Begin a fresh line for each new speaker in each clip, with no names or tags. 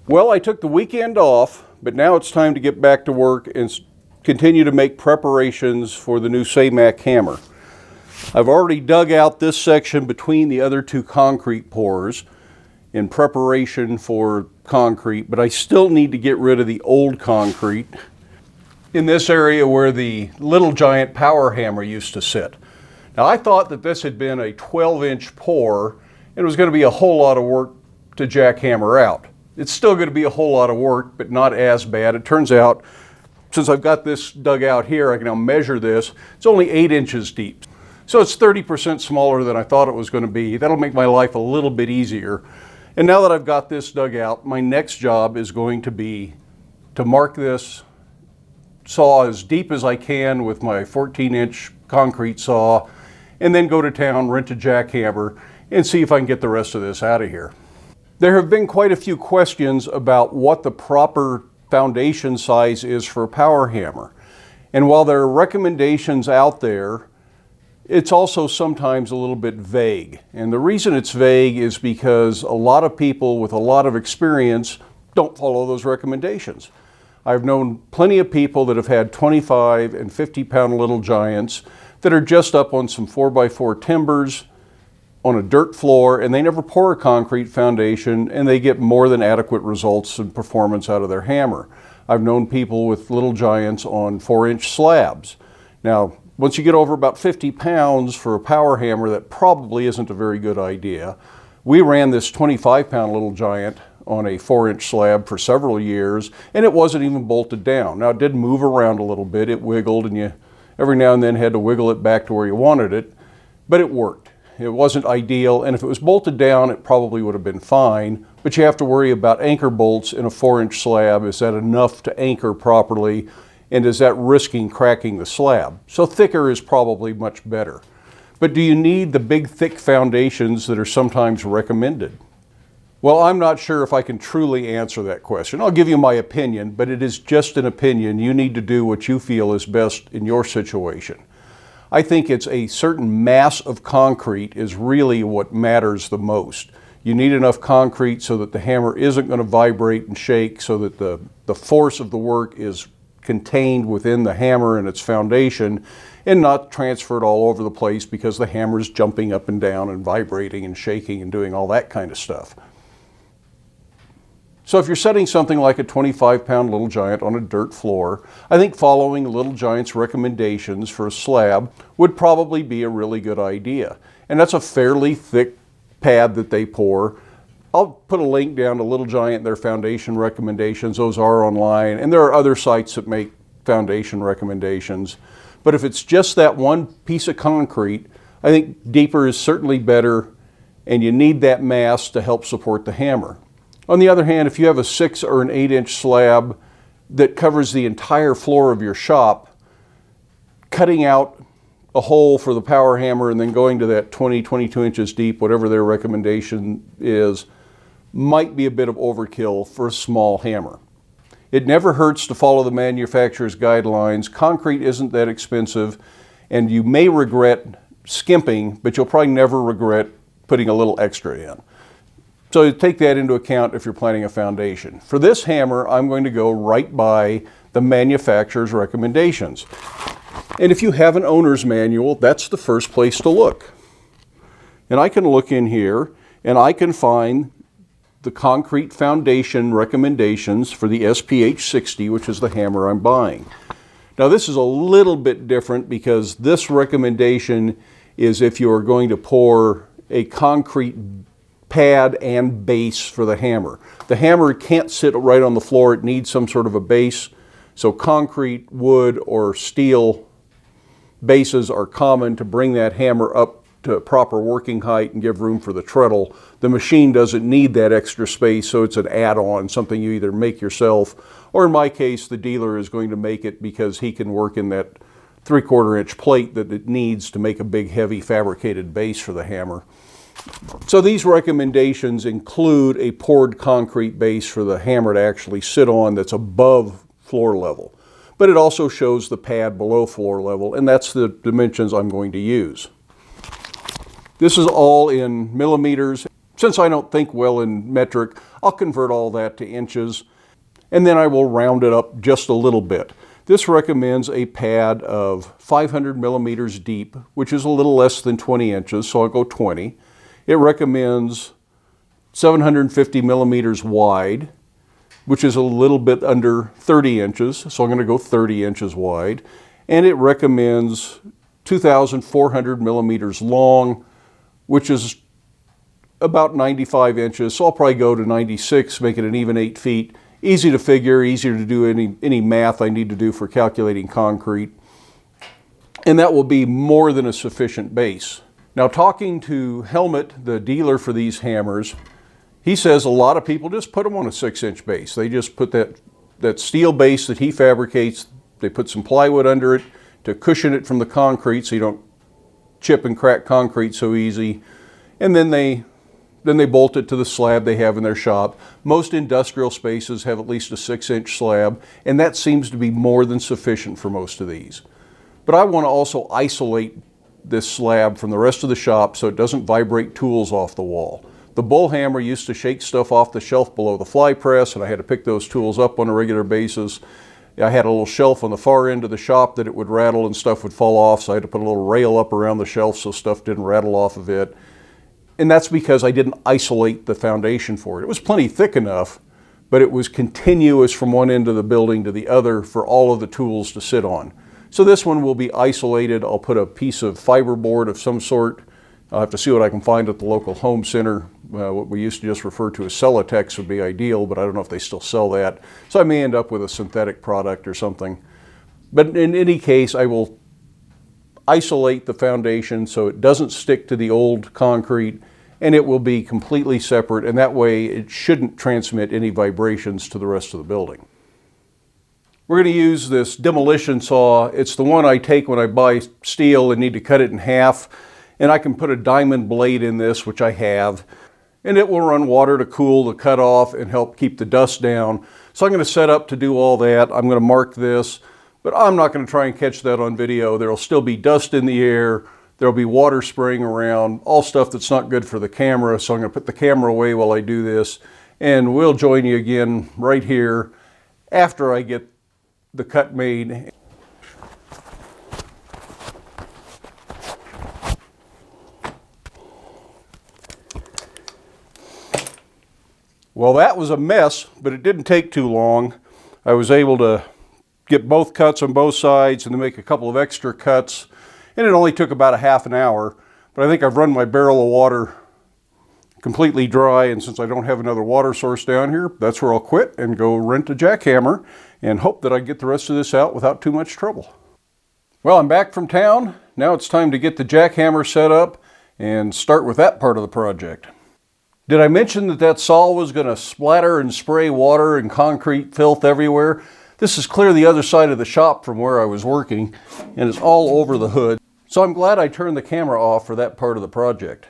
Well, I took the weekend off, but now it's time to get back to work and continue to make preparations for the new Say-Mak hammer. I've already dug out this section between the other two concrete pours in preparation for concrete, but I still need to get rid of the old concrete in this area where the Little Giant power hammer used to sit. Now, I thought that this had been a 12-inch pour and it was going to be a whole lot of work to jackhammer out. It's still going to be a whole lot of work, but not as bad. It turns out, since I've got this dug out here, I can now measure this. It's only 8 inches deep. So it's 30% smaller than I thought it was going to be. That'll make my life a little bit easier. And now that I've got this dug out, my next job is going to be to mark this saw as deep as I can with my 14-inch concrete saw, and then go to town, rent a jackhammer, and see if I can get the rest of this out of here. There have been quite a few questions about what the proper foundation size is for a power hammer. And while there are recommendations out there, it's also sometimes a little bit vague. And the reason it's vague is because a lot of people with a lot of experience don't follow those recommendations. I've known plenty of people that have had 25 and 50-pound Little Giants that are just up on some 4x4 timbers on a dirt floor, and they never pour a concrete foundation, and they get more than adequate results and performance out of their hammer. I've known people with Little Giants on 4-inch slabs. Now, once you get over about 50 pounds for a power hammer, that probably isn't a very good idea. We ran this 25-pound Little Giant on a 4-inch slab for several years, and it wasn't even bolted down. Now, it did move around a little bit. It wiggled, and you every now and then had to wiggle it back to where you wanted it, but it worked. It wasn't ideal, and if it was bolted down, it probably would have been fine, but you have to worry about anchor bolts in a 4-inch slab. Is that enough to anchor properly, and is that risking cracking the slab? So thicker is probably much better. But do you need the big, thick foundations that are sometimes recommended? Well, I'm not sure if I can truly answer that question. I'll give you my opinion, but it is just an opinion. You need to do what you feel is best in your situation. I think it's a certain mass of concrete is really what matters the most. You need enough concrete so that the hammer isn't going to vibrate and shake, so that the force of the work is contained within the hammer and its foundation and not transferred all over the place because the hammer is jumping up and down and vibrating and shaking and doing all that kind of stuff. So if you're setting something like a 25-pound Little Giant on a dirt floor, I think following Little Giant's recommendations for a slab would probably be a really good idea. And that's a fairly thick pad that they pour. I'll put a link down to Little Giant and their foundation recommendations. Those are online, and there are other sites that make foundation recommendations. But if it's just that one piece of concrete, I think deeper is certainly better, and you need that mass to help support the hammer. On the other hand, if you have a 6 or an 8-inch slab that covers the entire floor of your shop, cutting out a hole for the power hammer and then going to that 20, 22 inches deep, whatever their recommendation is, might be a bit of overkill for a small hammer. It never hurts to follow the manufacturer's guidelines. Concrete isn't that expensive, and you may regret skimping, but you'll probably never regret putting a little extra in. So take that into account if you're planning a foundation. For this hammer, I'm going to go right by the manufacturer's recommendations. And if you have an owner's manual, that's the first place to look. And I can look in here and I can find the concrete foundation recommendations for the SPH60, which is the hammer I'm buying. Now this is a little bit different because this recommendation is if you are going to pour a concrete pad and base for the hammer. The hammer can't sit right on the floor. It needs some sort of a base. So concrete, wood, or steel bases are common to bring that hammer up to proper working height and give room for the treadle. The machine doesn't need that extra space, so it's an add-on, something you either make yourself, or in my case, the dealer is going to make it because he can work in that 3/4 inch plate that it needs to make a big, heavy fabricated base for the hammer. So these recommendations include a poured concrete base for the hammer to actually sit on that's above floor level. But it also shows the pad below floor level, and that's the dimensions I'm going to use. This is all in millimeters. since I don't think well in metric, I'll convert all that to inches, and then I will round it up just a little bit. This recommends a pad of 500 millimeters deep, which is a little less than 20 inches, so I'll go 20. It recommends 750 millimeters wide, which is a little bit under 30 inches, so I'm going to go 30 inches wide. And it recommends 2,400 millimeters long, which is about 95 inches, so I'll probably go to 96, make it an even 8 feet. Easy to figure, easier to do any math I need to do for calculating concrete. And that will be more than a sufficient base. Now, talking to Helmut, the dealer for these hammers, he says a lot of people just put them on a 6-inch base. They just put that steel base that he fabricates, they put some plywood under it to cushion it from the concrete so you don't chip and crack concrete so easy. And then they bolt it to the slab they have in their shop. Most industrial spaces have at least a 6-inch slab, and that seems to be more than sufficient for most of these. But I want to also isolate this slab from the rest of the shop so it doesn't vibrate tools off the wall. The bull hammer used to shake stuff off the shelf below the fly press, and I had to pick those tools up on a regular basis. I had a little shelf on the far end of the shop that it would rattle and stuff would fall off, so I had to put a little rail up around the shelf so stuff didn't rattle off of it. And that's because I didn't isolate the foundation for it. It was plenty thick enough, but it was continuous from one end of the building to the other for all of the tools to sit on. So this one will be isolated. I'll put a piece of fiberboard of some sort. I'll have to see what I can find at the local home center. What we used to just refer to as Celotex would be ideal, but I don't know if they still sell that. So I may end up with a synthetic product or something. But in any case, I will isolate the foundation so it doesn't stick to the old concrete, and it will be completely separate, and that way it shouldn't transmit any vibrations to the rest of the building. We're going to use this demolition saw. It's the one I take when I buy steel and need to cut it in half, and I can put a diamond blade in this, which I have, and it will run water to cool the cut off and help keep the dust down. So I'm going to set up to do all that. I'm going to mark this, but I'm not going to try and catch that on video. There'll still be dust in the air. There'll be water spraying around, all stuff that's not good for the camera. So I'm going to put the camera away while I do this, and we'll join you again right here after I get the cut made. Well, that was a mess, but it didn't take too long. I was able to get both cuts on both sides and to make a couple of extra cuts, and it only took about a half an hour. But I think I've run my barrel of water completely dry, and since I don't have another water source down here, that's where I'll quit and go rent a jackhammer and hope that I get the rest of this out without too much trouble. Well, I'm back from town. Now it's time to get the jackhammer set up and start with that part of the project. Did I mention that saw was going to splatter and spray water and concrete filth everywhere? This is clear the other side of the shop from where I was working, and it's all over the hood. So I'm glad I turned the camera off for that part of the project.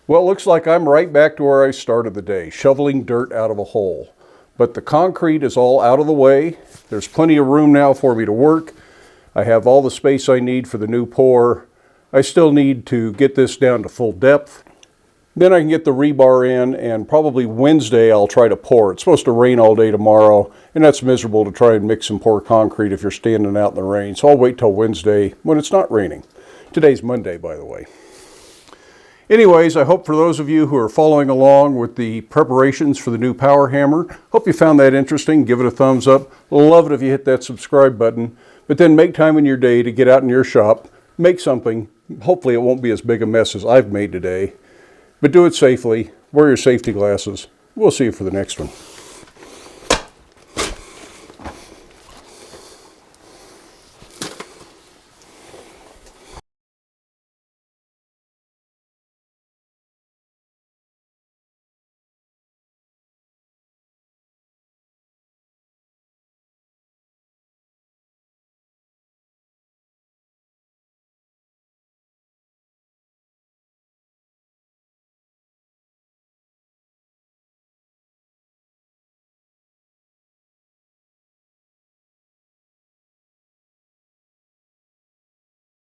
Well, it looks like I'm right back to where I started the day, shoveling dirt out of a hole. But the concrete is all out of the way. There's plenty of room now for me to work. I have all the space I need for the new pour. I still need to get this down to full depth. Then I can get the rebar in, and probably Wednesday I'll try to pour. It's supposed to rain all day tomorrow, and that's miserable to try and mix and pour concrete if you're standing out in the rain. So I'll wait till Wednesday when it's not raining. Today's Monday, by the way. Anyways, I hope for those of you who are following along with the preparations for the new power hammer, hope you found that interesting. Give it a thumbs up. Love it if you hit that subscribe button. But then make time in your day to get out in your shop, make something. Hopefully it won't be as big a mess as I've made today. But do it safely. Wear your safety glasses. We'll see you for the next one.